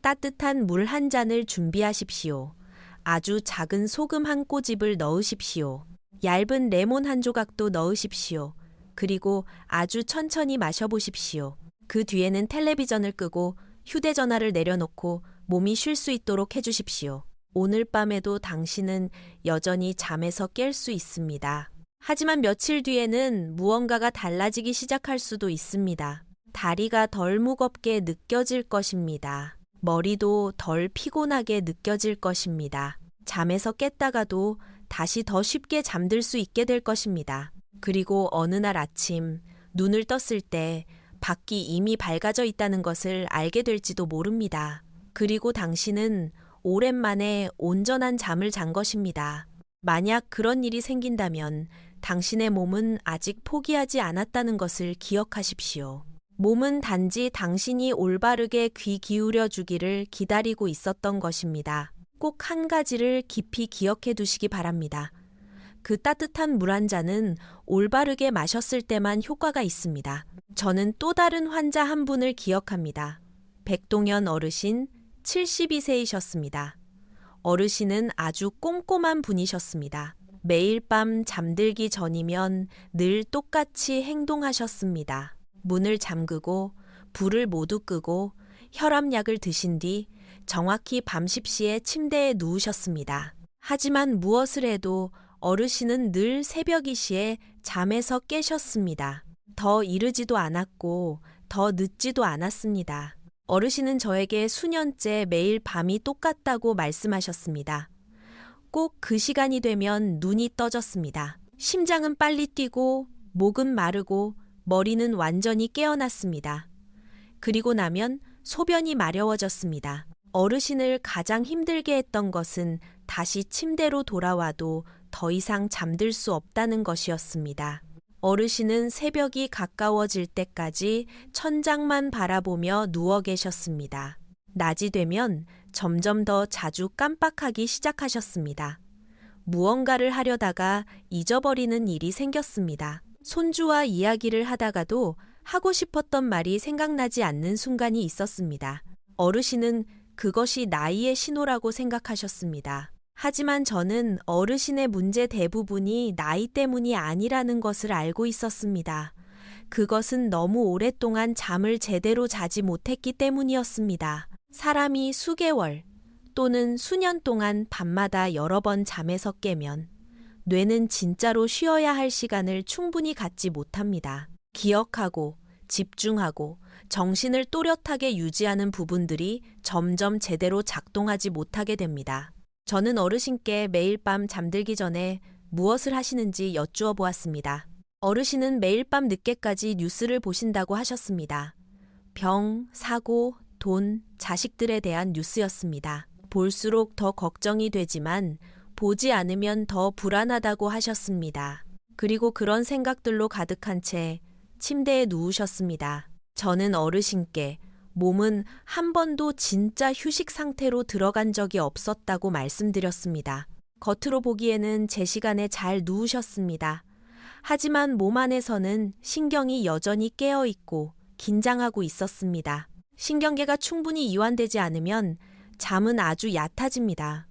따뜻한 물 한 잔을 준비하십시오. 아주 작은 소금 한 꼬집을 넣으십시오. 얇은 레몬 한 조각도 넣으십시오. 그리고 아주 천천히 마셔보십시오. 그 뒤에는 텔레비전을 끄고 휴대전화를 내려놓고 몸이 쉴 수 있도록 해주십시오. 오늘 밤에도 당신은 여전히 잠에서 깰 수 있습니다. 하지만 며칠 뒤에는 무언가가 달라지기 시작할 수도 있습니다. 다리가 덜 무겁게 느껴질 것입니다. 머리도 덜 피곤하게 느껴질 것입니다. 잠에서 깼다가도 다시 더 쉽게 잠들 수 있게 될 것입니다. 그리고 어느 날 아침 눈을 떴을 때 밖이 이미 밝아져 있다는 것을 알게 될지도 모릅니다. 그리고 당신은 오랜만에 온전한 잠을 잔 것입니다. 만약 그런 일이 생긴다면 당신의 몸은 아직 포기하지 않았다는 것을 기억하십시오. 몸은 단지 당신이 올바르게 귀 기울여 주기를 기다리고 있었던 것입니다. 꼭 한 가지를 깊이 기억해 두시기 바랍니다. 그 따뜻한 물 한 잔은 올바르게 마셨을 때만 효과가 있습니다. 저는 또 다른 환자 한 분을 기억합니다. 백동현 어르신 72세이셨습니다. 어르신은 아주 꼼꼼한 분이셨습니다. 매일 밤 잠들기 전이면 늘 똑같이 행동하셨습니다. 문을 잠그고 불을 모두 끄고 혈압약을 드신 뒤 정확히 밤 10시에 침대에 누우셨습니다. 하지만 무엇을 해도 어르신은 늘 새벽 2시에 잠에서 깨셨습니다. 더 이르지도 않았고 더 늦지도 않았습니다. 어르신은 저에게 수년째 매일 밤이 똑같다고 말씀하셨습니다. 꼭 그 시간이 되면 눈이 떠졌습니다. 심장은 빨리 뛰고 목은 마르고 머리는 완전히 깨어났습니다. 그리고 나면 소변이 마려워졌습니다. 어르신을 가장 힘들게 했던 것은 다시 침대로 돌아와도 더 이상 잠들 수 없다는 것이었습니다. 어르신은 새벽이 가까워질 때까지 천장만 바라보며 누워 계셨습니다. 낮이 되면 점점 더 자주 깜빡하기 시작하셨습니다. 무언가를 하려다가 잊어버리는 일이 생겼습니다. 손주와 이야기를 하다가도 하고 싶었던 말이 생각나지 않는 순간이 있었습니다. 어르신은 그것이 나이의 신호라고 생각하셨습니다. 하지만 저는 어르신의 문제 대부분이 나이 때문이 아니라는 것을 알고 있었습니다. 그것은 너무 오랫동안 잠을 제대로 자지 못했기 때문이었습니다. 사람이 수개월 또는 수년 동안 밤마다 여러 번 잠에서 깨면 뇌는 진짜로 쉬어야 할 시간을 충분히 갖지 못합니다. 기억하고 집중하고 정신을 또렷하게 유지하는 부분들이 점점 제대로 작동하지 못하게 됩니다. 저는 어르신께 매일 밤 잠들기 전에 무엇을 하시는지 여쭈어 보았습니다. 어르신은 매일 밤 늦게까지 뉴스를 보신다고 하셨습니다. 병, 사고, 돈, 자식들에 대한 뉴스였습니다. 볼수록 더 걱정이 되지만 보지 않으면 더 불안하다고 하셨습니다. 그리고 그런 생각들로 가득한 채 침대에 누우셨습니다. 저는 어르신께 몸은 한 번도 진짜 휴식 상태로 들어간 적이 없었다고 말씀드렸습니다. 겉으로 보기에는 제 시간에 잘 누우셨습니다. 하지만 몸 안에서는 신경이 여전히 깨어 있고 긴장하고 있었습니다. 신경계가 충분히 이완되지 않으면 잠은 아주 얕아집니다.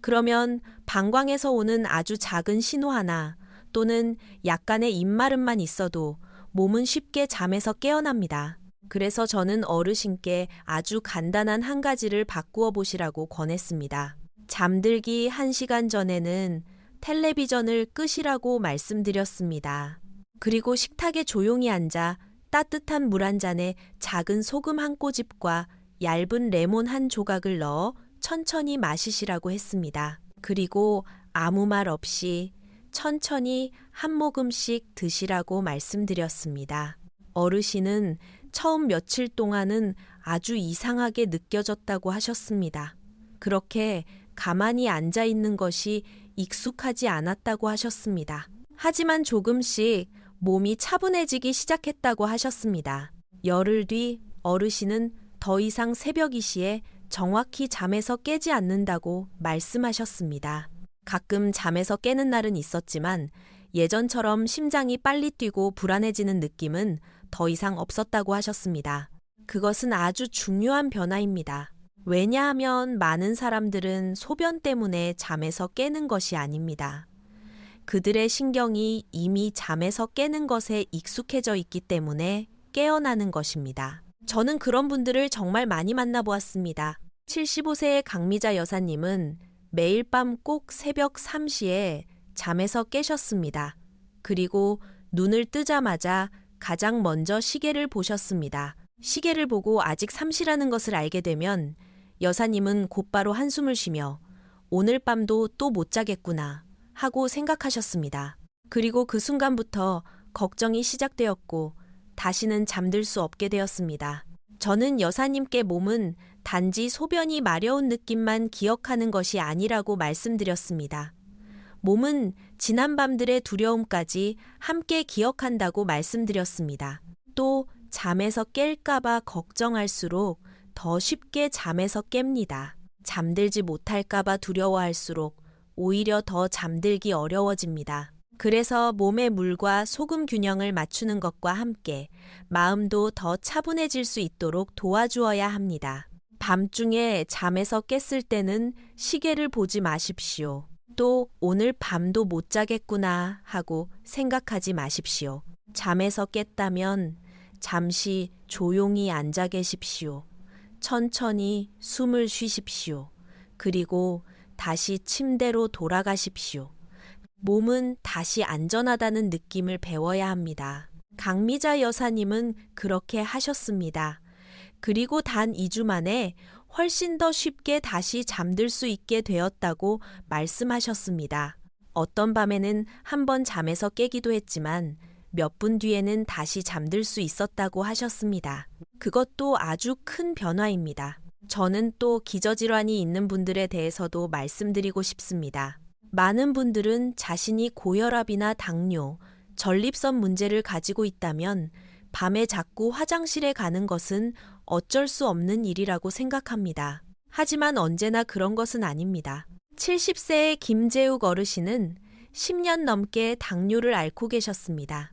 그러면 방광에서 오는 아주 작은 신호 하나 또는 약간의 입마름만 있어도 몸은 쉽게 잠에서 깨어납니다. 그래서 저는 어르신께 아주 간단한 한 가지를 바꾸어 보시라고 권했습니다. 잠들기 1시간 전에는 텔레비전을 끄시라고 말씀드렸습니다. 그리고 식탁에 조용히 앉아 따뜻한 물 한 잔에 작은 소금 한 꼬집과 얇은 레몬 한 조각을 넣어 천천히 마시시라고 했습니다. 그리고 아무 말 없이 천천히 한 모금씩 드시라고 말씀드렸습니다. 어르신은 처음 며칠 동안은 아주 이상하게 느껴졌다고 하셨습니다. 그렇게 가만히 앉아 있는 것이 익숙하지 않았다고 하셨습니다. 하지만 조금씩 몸이 차분해지기 시작했다고 하셨습니다. 열흘 뒤 어르신은 더 이상 새벽 2시에 정확히 잠에서 깨지 않는다고 말씀하셨습니다. 가끔 잠에서 깨는 날은 있었지만 예전처럼 심장이 빨리 뛰고 불안해지는 느낌은 더 이상 없었다고 하셨습니다. 그것은 아주 중요한 변화입니다. 왜냐하면 많은 사람들은 소변 때문에 잠에서 깨는 것이 아닙니다. 그들의 신경이 이미 잠에서 깨는 것에 익숙해져 있기 때문에 깨어나는 것입니다. 저는 그런 분들을 정말 많이 만나보았습니다. 75세의 강미자 여사님은 매일 밤 꼭 새벽 3시에 잠에서 깨셨습니다. 그리고 눈을 뜨자마자 가장 먼저 시계를 보셨습니다. 시계를 보고 아직 3시라는 것을 알게 되면 여사님은 곧바로 한숨을 쉬며 오늘 밤도 또 못 자겠구나 하고 생각하셨습니다. 그리고 그 순간부터 걱정이 시작되었고 다시는 잠들 수 없게 되었습니다. 저는 여사님께 몸은 단지 소변이 마려운 느낌만 기억하는 것이 아니라고 말씀드렸습니다. 몸은 지난 밤들의 두려움까지 함께 기억한다고 말씀드렸습니다. 또 잠에서 깰까봐 걱정할수록 더 쉽게 잠에서 깹니다. 잠들지 못할까봐 두려워할수록 오히려 더 잠들기 어려워집니다. 그래서 몸의 물과 소금 균형을 맞추는 것과 함께 마음도 더 차분해질 수 있도록 도와주어야 합니다. 밤중에 잠에서 깼을 때는 시계를 보지 마십시오. 또 오늘 밤도 못 자겠구나 하고 생각하지 마십시오. 잠에서 깼다면 잠시 조용히 앉아 계십시오. 천천히 숨을 쉬십시오. 그리고 다시 침대로 돌아가십시오. 몸은 다시 안전하다는 느낌을 배워야 합니다. 강미자 여사님은 그렇게 하셨습니다. 그리고 단 2주 만에 훨씬 더 쉽게 다시 잠들 수 있게 되었다고 말씀하셨습니다. 어떤 밤에는 한 번 잠에서 깨기도 했지만 몇 분 뒤에는 다시 잠들 수 있었다고 하셨습니다. 그것도 아주 큰 변화입니다. 저는 또 기저질환이 있는 분들에 대해서도 말씀드리고 싶습니다. 많은 분들은 자신이 고혈압이나 당뇨, 전립선 문제를 가지고 있다면 밤에 자꾸 화장실에 가는 것은 어쩔 수 없는 일이라고 생각합니다. 하지만 언제나 그런 것은 아닙니다. 70세의 김재욱 어르신은 10년 넘게 당뇨를 앓고 계셨습니다.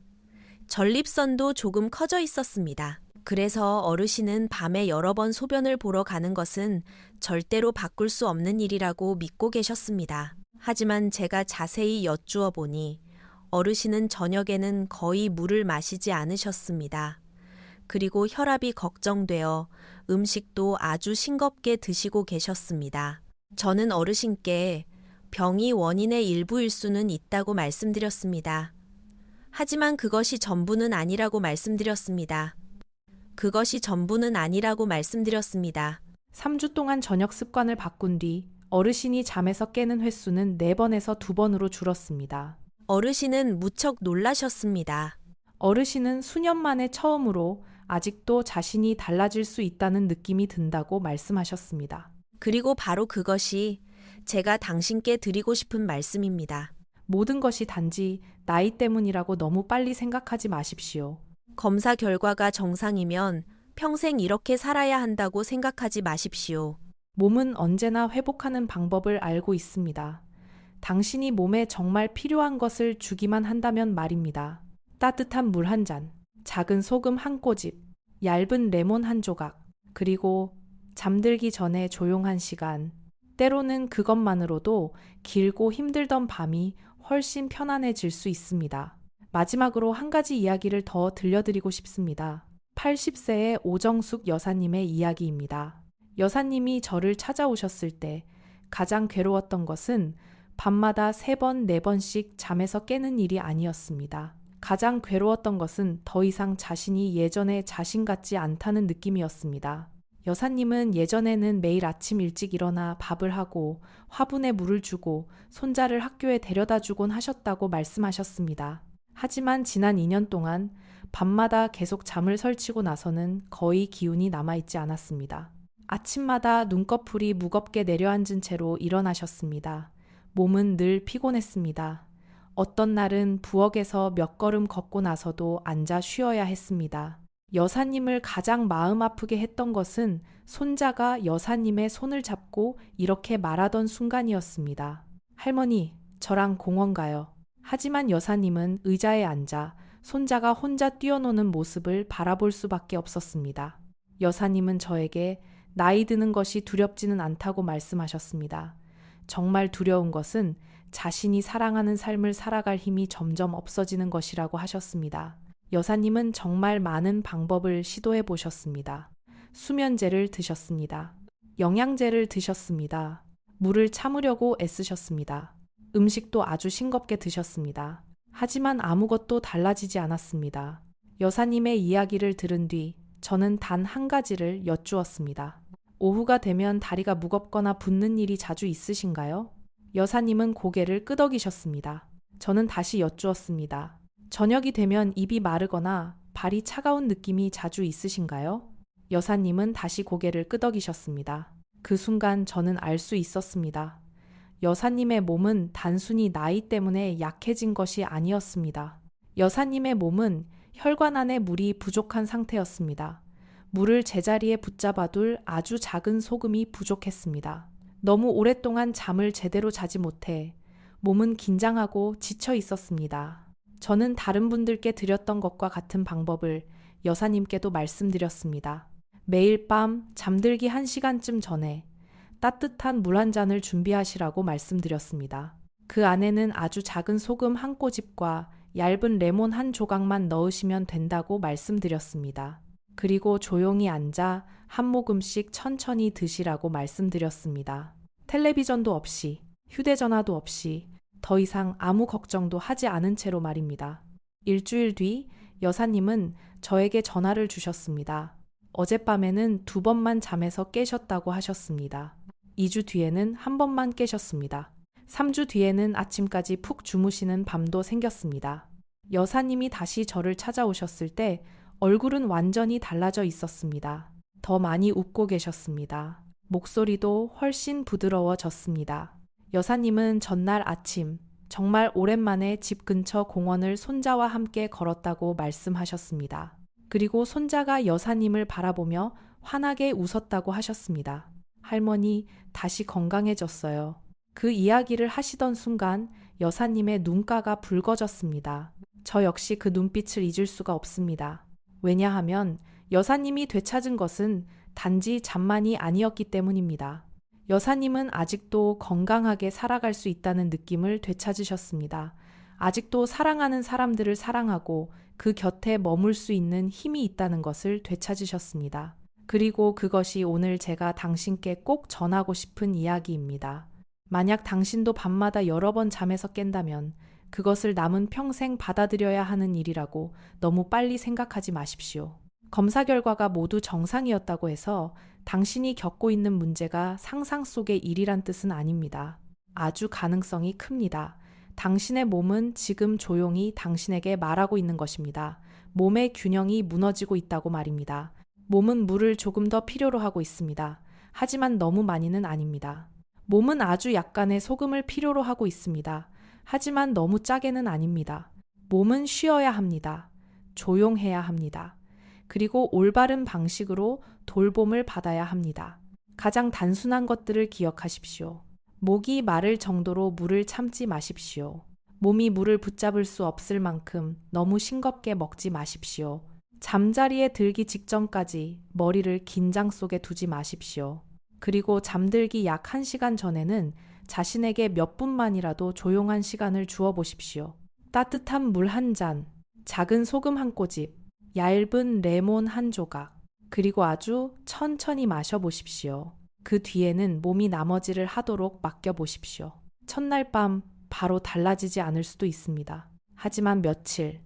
전립선도 조금 커져 있었습니다. 그래서 어르신은 밤에 여러 번 소변을 보러 가는 것은 절대로 바꿀 수 없는 일이라고 믿고 계셨습니다. 하지만 제가 자세히 여쭈어 보니 어르신은 저녁에는 거의 물을 마시지 않으셨습니다. 그리고 혈압이 걱정되어 음식도 아주 싱겁게 드시고 계셨습니다. 저는 어르신께 병이 원인의 일부일 수는 있다고 말씀드렸습니다. 하지만 그것이 전부는 아니라고 말씀드렸습니다. 3주 동안 저녁 습관을 바꾼 뒤 어르신이 잠에서 깨는 횟수는 4번에서 2번으로 줄었습니다. 어르신은 무척 놀라셨습니다. 어르신은 수년 만에 처음으로 아직도 자신이 달라질 수 있다는 느낌이 든다고 말씀하셨습니다. 그리고 바로 그것이 제가 당신께 드리고 싶은 말씀입니다. 모든 것이 단지 나이 때문이라고 너무 빨리 생각하지 마십시오. 검사 결과가 정상이면 평생 이렇게 살아야 한다고 생각하지 마십시오. 몸은 언제나 회복하는 방법을 알고 있습니다. 당신이 몸에 정말 필요한 것을 주기만 한다면 말입니다. 따뜻한 물 한 잔, 작은 소금 한 꼬집, 얇은 레몬 한 조각, 그리고 잠들기 전에 조용한 시간. 때로는 그것만으로도 길고 힘들던 밤이 훨씬 편안해질 수 있습니다. 마지막으로 한 가지 이야기를 더 들려드리고 싶습니다. 80세의 오정숙 여사님의 이야기입니다. 여사님이 저를 찾아오셨을 때 가장 괴로웠던 것은 밤마다 3번, 4번씩 잠에서 깨는 일이 아니었습니다. 가장 괴로웠던 것은 더 이상 자신이 예전의 자신 같지 않다는 느낌이었습니다. 여사님은 예전에는 매일 아침 일찍 일어나 밥을 하고 화분에 물을 주고 손자를 학교에 데려다 주곤 하셨다고 말씀하셨습니다. 하지만 지난 2년 동안 밤마다 계속 잠을 설치고 나서는 거의 기운이 남아있지 않았습니다. 아침마다 눈꺼풀이 무겁게 내려앉은 채로 일어나셨습니다. 몸은 늘 피곤했습니다. 어떤 날은 부엌에서 몇 걸음 걷고 나서도 앉아 쉬어야 했습니다. 여사님을 가장 마음 아프게 했던 것은 손자가 여사님의 손을 잡고 이렇게 말하던 순간이었습니다. 할머니, 저랑 공원 가요. 하지만 여사님은 의자에 앉아 손자가 혼자 뛰어노는 모습을 바라볼 수밖에 없었습니다. 여사님은 저에게 나이 드는 것이 두렵지는 않다고 말씀하셨습니다. 정말 두려운 것은 자신이 사랑하는 삶을 살아갈 힘이 점점 없어지는 것이라고 하셨습니다. 여사님은 정말 많은 방법을 시도해 보셨습니다. 수면제를 드셨습니다. 영양제를 드셨습니다. 물을 참으려고 애쓰셨습니다. 음식도 아주 싱겁게 드셨습니다. 하지만 아무것도 달라지지 않았습니다. 여사님의 이야기를 들은 뒤 저는 단 한 가지를 여쭈었습니다. 오후가 되면 다리가 무겁거나 붓는 일이 자주 있으신가요? 여사님은 고개를 끄덕이셨습니다. 저는 다시 여쭈었습니다. 저녁이 되면 입이 마르거나 발이 차가운 느낌이 자주 있으신가요? 여사님은 다시 고개를 끄덕이셨습니다. 그 순간 저는 알 수 있었습니다. 여사님의 몸은 단순히 나이 때문에 약해진 것이 아니었습니다. 여사님의 몸은 혈관 안에 물이 부족한 상태였습니다. 물을 제자리에 붙잡아둘 아주 작은 소금이 부족했습니다. 너무 오랫동안 잠을 제대로 자지 못해 몸은 긴장하고 지쳐 있었습니다. 저는 다른 분들께 드렸던 것과 같은 방법을 여사님께도 말씀드렸습니다. 매일 밤 잠들기 1시간쯤 전에 따뜻한 물 한 잔을 준비하시라고 말씀드렸습니다. 그 안에는 아주 작은 소금 한 꼬집과 얇은 레몬 한 조각만 넣으시면 된다고 말씀드렸습니다. 그리고 조용히 앉아 한 모금씩 천천히 드시라고 말씀드렸습니다. 텔레비전도 없이, 휴대전화도 없이, 더 이상 아무 걱정도 하지 않은 채로 말입니다. 일주일 뒤 여사님은 저에게 전화를 주셨습니다. 어젯밤에는 2번만 잠에서 깨셨다고 하셨습니다. 2주 뒤에는 1번만 깨셨습니다. 3주 뒤에는 아침까지 푹 주무시는 밤도 생겼습니다. 여사님이 다시 저를 찾아오셨을 때 얼굴은 완전히 달라져 있었습니다. 더 많이 웃고 계셨습니다. 목소리도 훨씬 부드러워졌습니다. 여사님은 전날 아침 정말 오랜만에 집 근처 공원을 손자와 함께 걸었다고 말씀하셨습니다. 그리고 손자가 여사님을 바라보며 환하게 웃었다고 하셨습니다. 할머니, 다시 건강해졌어요. 그 이야기를 하시던 순간 여사님의 눈가가 붉어졌습니다. 저 역시 그 눈빛을 잊을 수가 없습니다. 왜냐하면 여사님이 되찾은 것은 단지 잠만이 아니었기 때문입니다. 여사님은 아직도 건강하게 살아갈 수 있다는 느낌을 되찾으셨습니다. 아직도 사랑하는 사람들을 사랑하고 그 곁에 머물 수 있는 힘이 있다는 것을 되찾으셨습니다. 그리고 그것이 오늘 제가 당신께 꼭 전하고 싶은 이야기입니다. 만약 당신도 밤마다 여러 번 잠에서 깬다면 그것을 남은 평생 받아들여야 하는 일이라고 너무 빨리 생각하지 마십시오. 검사 결과가 모두 정상이었다고 해서 당신이 겪고 있는 문제가 상상 속의 일이란 뜻은 아닙니다. 아주 가능성이 큽니다. 당신의 몸은 지금 조용히 당신에게 말하고 있는 것입니다. 몸의 균형이 무너지고 있다고 말입니다. 몸은 물을 조금 더 필요로 하고 있습니다. 하지만 너무 많이는 아닙니다. 몸은 아주 약간의 소금을 필요로 하고 있습니다. 하지만 너무 짜게는 아닙니다. 몸은 쉬어야 합니다. 조용해야 합니다. 그리고 올바른 방식으로 돌봄을 받아야 합니다. 가장 단순한 것들을 기억하십시오. 목이 마를 정도로 물을 참지 마십시오. 몸이 물을 붙잡을 수 없을 만큼 너무 싱겁게 먹지 마십시오. 잠자리에 들기 직전까지 머리를 긴장 속에 두지 마십시오. 그리고 잠들기 약 1시간 전에는 자신에게 몇 분만이라도 조용한 시간을 주어 보십시오. 따뜻한 물 한 잔, 작은 소금 한 꼬집, 얇은 레몬 한 조각, 그리고 아주 천천히 마셔보십시오. 그 뒤에는 몸이 나머지를 하도록 맡겨보십시오. 첫날 밤 바로 달라지지 않을 수도 있습니다. 하지만 며칠,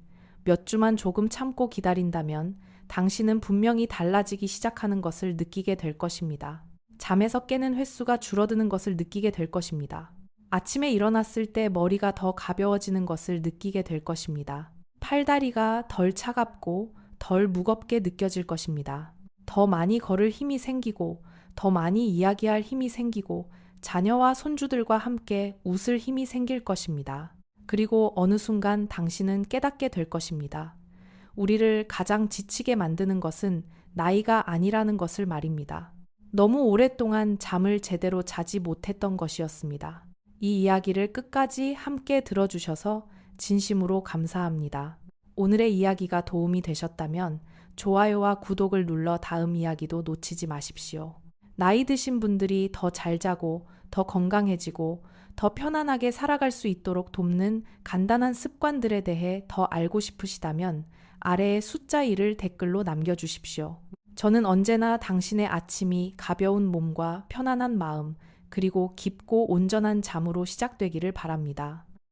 몇 주만 조금 참고 기다린다면 당신은 분명히 달라지기 시작하는 것을 느끼게 될 것입니다. 잠에서 깨는 횟수가 줄어드는 것을 느끼게 될 것입니다. 아침에 일어났을 때 머리가 더 가벼워지는 것을 느끼게 될 것입니다. 팔다리가 덜 차갑고 덜 무겁게 느껴질 것입니다. 더 많이 걸을 힘이 생기고 더 많이 이야기할 힘이 생기고 자녀와 손주들과 함께 웃을 힘이 생길 것입니다. 그리고 어느 순간 당신은 깨닫게 될 것입니다. 우리를 가장 지치게 만드는 것은 나이가 아니라는 것을 말입니다. 너무 오랫동안 잠을 제대로 자지 못했던 것이었습니다. 이 이야기를 끝까지 함께 들어주셔서 진심으로 감사합니다. 오늘의 이야기가 도움이 되셨다면 좋아요와 구독을 눌러 다음 이야기도 놓치지 마십시오. 나이 드신 분들이 더 잘 자고 더 건강해지고 더 편안하게 살아갈 수 있도록 돕는 간단한 습관들에 대해 더 알고 싶으시다면 아래에 숫자 1을 댓글로 남겨주십시오. 저는 언제나 당신의 아침이 가벼운 몸과 편안한 마음, 그리고 깊고 온전한 잠으로 시작되기를 바랍니다.